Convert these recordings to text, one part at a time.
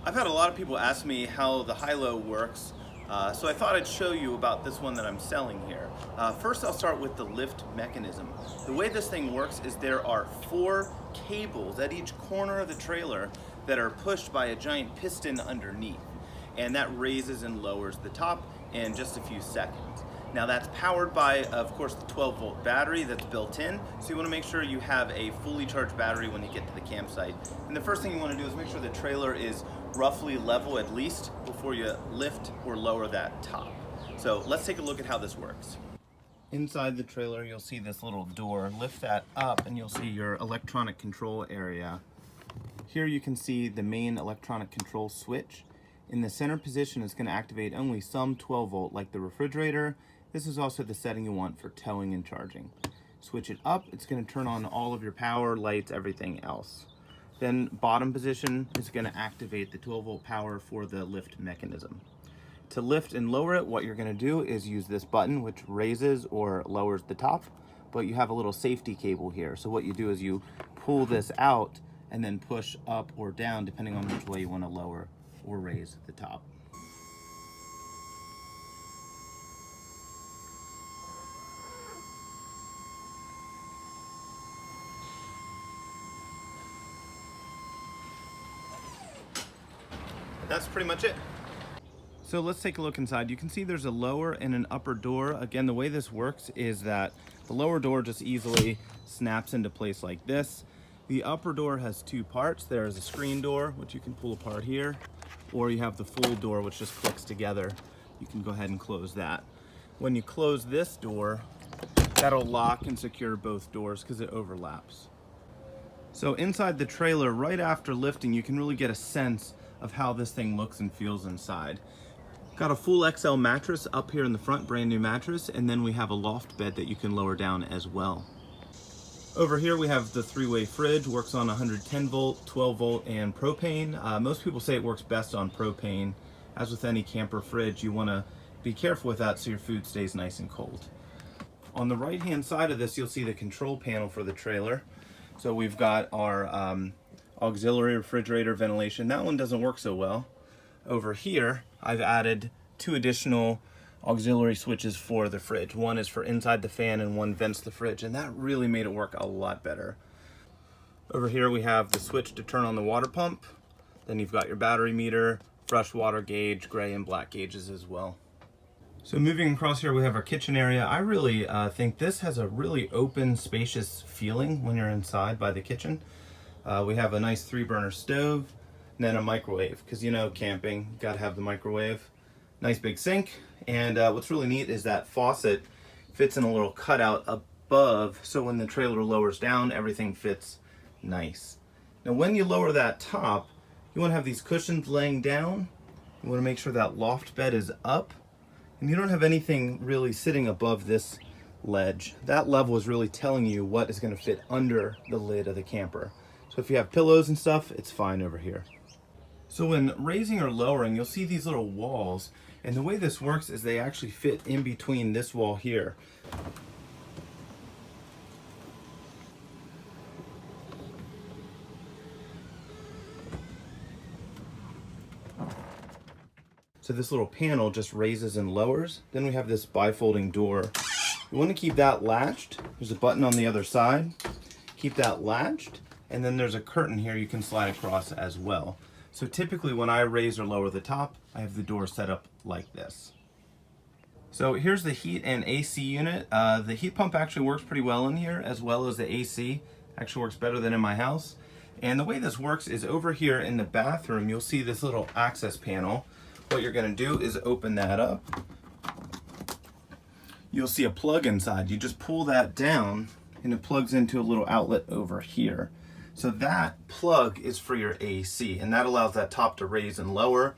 I've had a lot of people ask me how the Hi-Lo works, so I thought I'd show you about this one that I'm selling here. First, I'll start with the lift mechanism. The way this thing works is there are 4 cables at each corner of the trailer that are pushed by a giant piston underneath, and that raises and lowers the top in just a few seconds. Now that's powered by, of course, the 12-volt battery that's built in, so you want to make sure you have a fully charged battery when you get to the campsite. And the first thing you want to do is make sure the trailer is roughly level at least before you lift or lower that top. So let's take a look at how this works. Inside the trailer, you'll see this little door. Lift that up and you'll see your electronic control area. Here you can see the main electronic control switch. In the center position, it's going to activate only some 12 volt like the refrigerator. This is also the setting you want for towing and charging. Switch it up, it's going to turn on all of your power, lights, everything else. Then bottom position is going to activate the 12 volt power for the lift mechanism. To lift and lower it, what you're going to do is use this button which raises or lowers the top, but you have a little safety cable here. So what you do is you pull this out and then push up or down depending on which way you want to lower or raise the top. That's pretty much it. So let's take a look inside. You can see there's a lower and an upper door. Again, the way this works is that the lower door just easily snaps into place like this. The upper door has 2 parts. There's a screen door, which you can pull apart here, or you have the full door, which just clicks together. You can go ahead and close that. When you close this door, that'll lock and secure both doors because it overlaps. So inside the trailer, right after lifting, you can really get a sense of how this thing looks and feels inside. Got a full XL mattress up here in the front, brand new mattress, and then we have a loft bed that you can lower down as well. Over here we have the 3-way fridge, works on 110 volt, 12 volt, and propane. Most people say it works best on propane. As with any camper fridge, you want to be careful with that so your food stays nice and cold. On the right hand side of this, you'll see the control panel for the trailer. So we've got our auxiliary refrigerator ventilation. That one doesn't work so well. Over here, I've added 2 additional auxiliary switches for the fridge. One is for inside the fan and one vents the fridge, and that really made it work a lot better. Over here we have the switch to turn on the water pump. Then you've got your battery meter, fresh water gauge, gray and black gauges as well. So moving across here, we have our kitchen area. I really think this has a really open, spacious feeling when you're inside by the kitchen. We have a nice 3-burner stove, and then a microwave, because you know, camping, you gotta have the microwave. Nice big sink, and what's really neat is that faucet fits in a little cutout above, so when the trailer lowers down, everything fits nice. Now when you lower that top, you wanna have these cushions laying down. You wanna make sure that loft bed is up, and you don't have anything really sitting above this ledge. That level is really telling you what is gonna fit under the lid of the camper. So if you have pillows and stuff, it's fine over here. So when raising or lowering, you'll see these little walls, and the way this works is they actually fit in between this wall here. So this little panel just raises and lowers. Then we have this bifolding door. You want to keep that latched. There's a button on the other side. Keep that latched, and then there's a curtain here you can slide across as well. So typically when I raise or lower the top, I have the door set up like this. So here's the heat and AC unit. The heat pump actually works pretty well in here, as well as the AC. Actually works better than in my house. And the way this works is over here in the bathroom, you'll see this little access panel. What you're gonna do is open that up. You'll see a plug inside. You just pull that down and it plugs into a little outlet over here. So that plug is for your AC, and that allows that top to raise and lower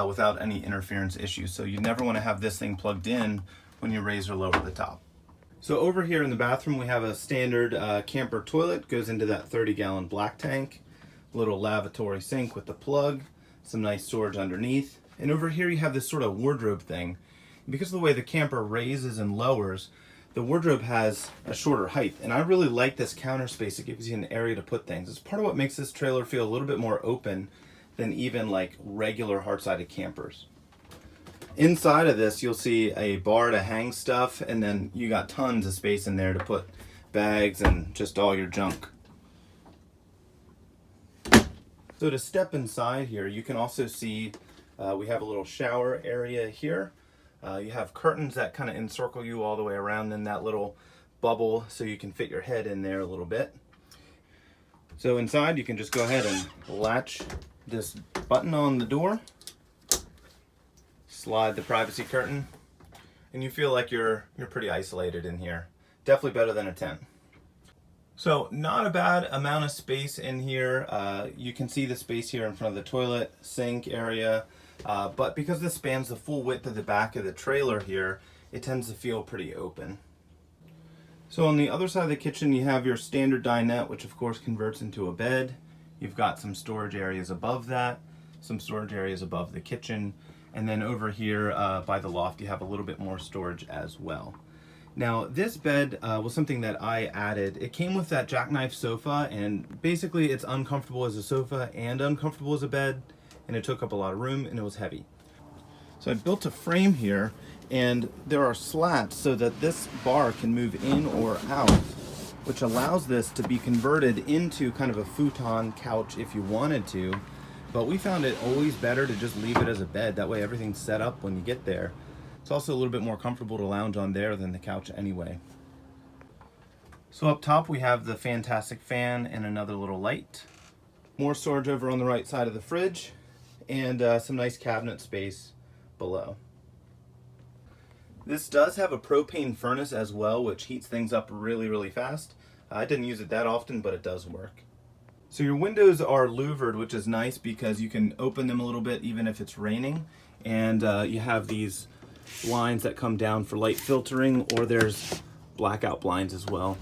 without any interference issues. So you never want to have this thing plugged in when you raise or lower the top. So over here in the bathroom, we have a standard camper toilet, goes into that 30-gallon black tank, little lavatory sink with the plug, some nice storage underneath. And over here you have this sort of wardrobe thing. Because of the way the camper raises and lowers, the wardrobe has a shorter height, and I really like this counter space. It gives you an area to put things. It's part of what makes this trailer feel a little bit more open than even like regular hard-sided campers. Inside of this, you'll see a bar to hang stuff, and then you got tons of space in there to put bags and just all your junk. So to step inside here, you can also see we have a little shower area here. You have curtains that kind of encircle you all the way around in that little bubble, so you can fit your head in there a little bit. So inside, you can just go ahead and latch this button on the door, slide the privacy curtain, and you feel like you're pretty isolated in here. Definitely better than a tent. So not a bad amount of space in here. You can see the space here in front of the toilet, sink area, but because this spans the full width of the back of the trailer here, it tends to feel pretty open. So on the other side of the kitchen, you have your standard dinette, which of course converts into a bed. You've got some storage areas above that, some storage areas above the kitchen, and then over here by the loft, you have a little bit more storage as well. Now this bed was something that I added. It came with that jackknife sofa, and basically it's uncomfortable as a sofa and uncomfortable as a bed, and it took up a lot of room and it was heavy. So I built a frame here, and there are slats so that this bar can move in or out, which allows this to be converted into kind of a futon couch if you wanted to. But we found it always better to just leave it as a bed. That way everything's set up when you get there. It's also a little bit more comfortable to lounge on there than the couch anyway. So up top we have the fantastic fan and another little light. More storage over on the right side of the fridge, and some nice cabinet space below. This does have a propane furnace as well, which heats things up really fast. I didn't use it that often, but it does work. So your windows are louvered, which is nice because you can open them a little bit even if it's raining. And you have these blinds that come down for light filtering, or there's blackout blinds as well.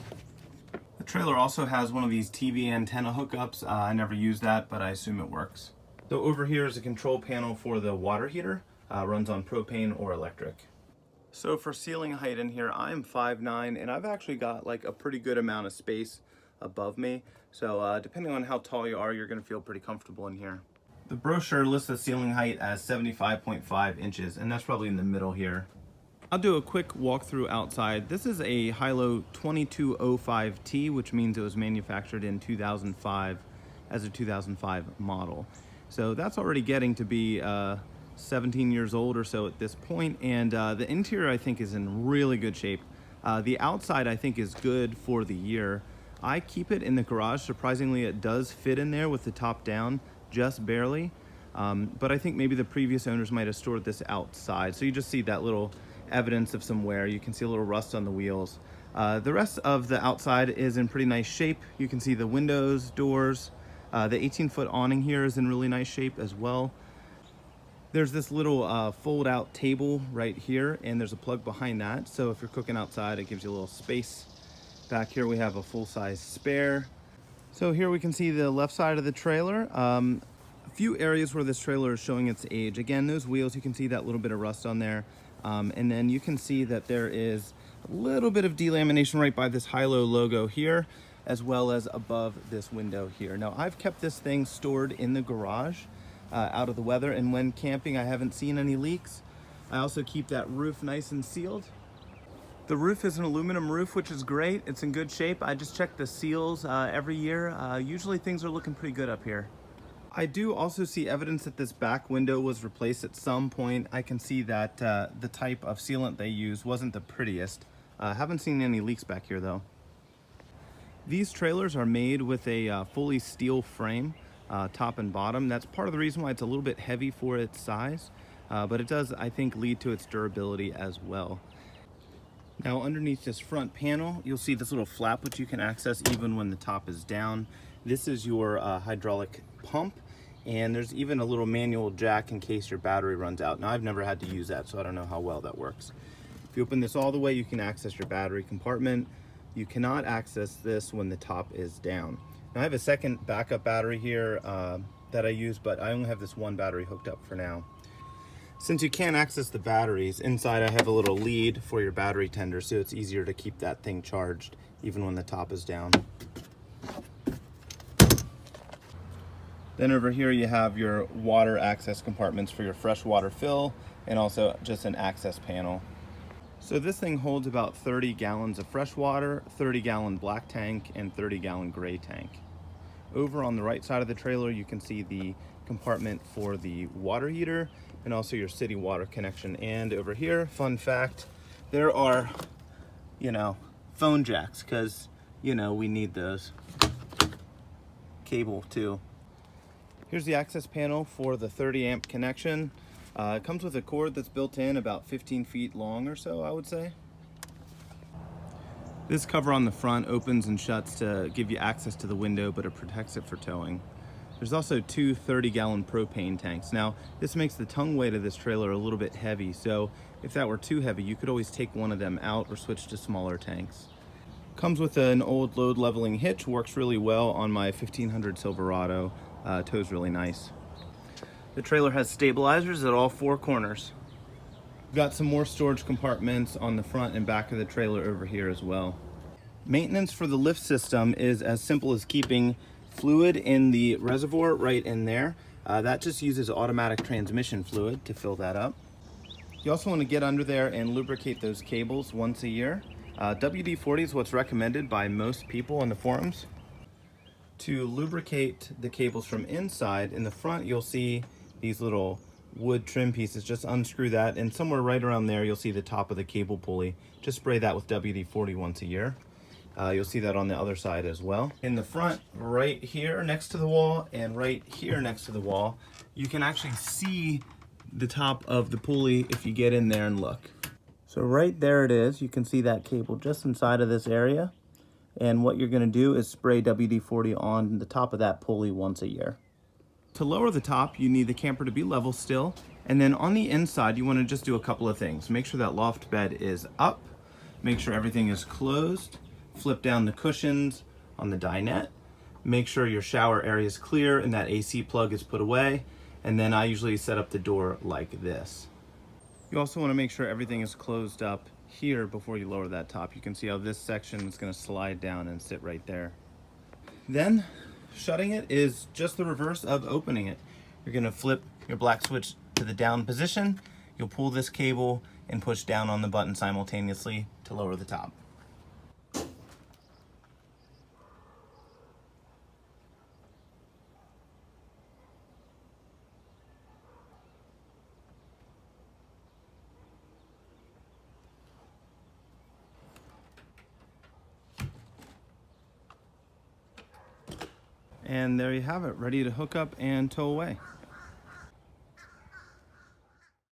The trailer also has one of these TV antenna hookups. I never use that, but I assume it works. So over here is a control panel for the water heater. Runs on propane or electric. So for ceiling height in here, I'm 5'9", and I've actually got like a pretty good amount of space above me. So depending on how tall you are, you're gonna feel pretty comfortable in here. The brochure lists the ceiling height as 75.5 inches, and that's probably in the middle here. I'll do a quick walkthrough outside. This is a Hi-Lo 2205T, which means it was manufactured in 2005 as a 2005 model. So that's already getting to be 17 years old or so at this point, and the interior I think is in really good shape. The outside I think is good for the year. I keep it in the garage. Surprisingly, it does fit in there with the top down, just barely. But I think maybe the previous owners might have stored this outside. So you just see that little evidence of some wear. You can see a little rust on the wheels. The rest of the outside is in pretty nice shape. You can see the windows, doors. The 18-foot awning here is in really nice shape as well. There's this little fold-out table right here, and there's a plug behind that. So if you're cooking outside, it gives you a little space. Back here we have a full-size spare. So here we can see the left side of the trailer. A few areas where this trailer is showing its age. Again, those wheels, you can see that little bit of rust on there. And then you can see that there is a little bit of delamination right by this Hi-Lo logo here, as well as above this window here. Now, I've kept this thing stored in the garage out of the weather, and when camping, I haven't seen any leaks. I also keep that roof nice and sealed. The roof is an aluminum roof, which is great. It's in good shape. I just check the seals every year. Usually things are looking pretty good up here. I do also see evidence that this back window was replaced at some point. I can see that the type of sealant they used wasn't the prettiest. Haven't seen any leaks back here though. These trailers are made with a fully steel frame, top and bottom. That's part of the reason why it's a little bit heavy for its size, but it does, I think, lead to its durability as well. Now underneath this front panel, you'll see this little flap which you can access even when the top is down. This is your hydraulic pump, and there's even a little manual jack in case your battery runs out. Now I've never had to use that, so I don't know how well that works. If you open this all the way, you can access your battery compartment. You cannot access this when the top is down. Now I have a second backup battery here that I use, but I only have this one battery hooked up for now. Since you can't access the batteries, inside I have a little lead for your battery tender, so it's easier to keep that thing charged even when the top is down. Then over here you have your water access compartments for your freshwater fill and also just an access panel. So this thing holds about 30 gallons of fresh water, 30-gallon black tank, and 30-gallon gray tank. Over on the right side of the trailer, you can see the compartment for the water heater and also your city water connection. And over here, fun fact, there are, phone jacks, because, we need those. Cable too. Here's the access panel for the 30 amp connection. It comes with a cord that's built in about 15 feet long or so, I would say. This cover on the front opens and shuts to give you access to the window, but it protects it for towing. There's also two 30-gallon propane tanks. Now, this makes the tongue weight of this trailer a little bit heavy, so if that were too heavy, you could always take one of them out or switch to smaller tanks. Comes with an old load leveling hitch, works really well on my 1500 Silverado, tows really nice. The trailer has stabilizers at all four corners. We've got some more storage compartments on the front and back of the trailer over here as well. Maintenance for the lift system is as simple as keeping fluid in the reservoir right in there. That just uses automatic transmission fluid to fill that up. You also want to get under there and lubricate those cables once a year. WD-40 is what's recommended by most people on the forums. To lubricate the cables from inside, in the front you'll see these little wood trim pieces. Just unscrew that, and somewhere right around there you'll see the top of the cable pulley. Just spray that with WD-40 once a year. You'll see that on the other side as well. In the front, right here next to the wall and right here next to the wall, you can actually see the top of the pulley if you get in there and look. So right there it is. You can see that cable just inside of this area. And what you're gonna do is spray WD-40 on the top of that pulley once a year. To lower the top, you need the camper to be level still. And then on the inside, you wanna just do a couple of things. Make sure that loft bed is up. Make sure everything is closed. Flip down the cushions on the dinette. Make sure your shower area is clear and that AC plug is put away. And then I usually set up the door like this. You also wanna make sure everything is closed up here before you lower that top. You can see how this section is gonna slide down and sit right there. Then, shutting it is just the reverse of opening it. You're gonna flip your black switch to the down position. You'll pull this cable and push down on the button simultaneously to lower the top. And there you have it, ready to hook up and tow away.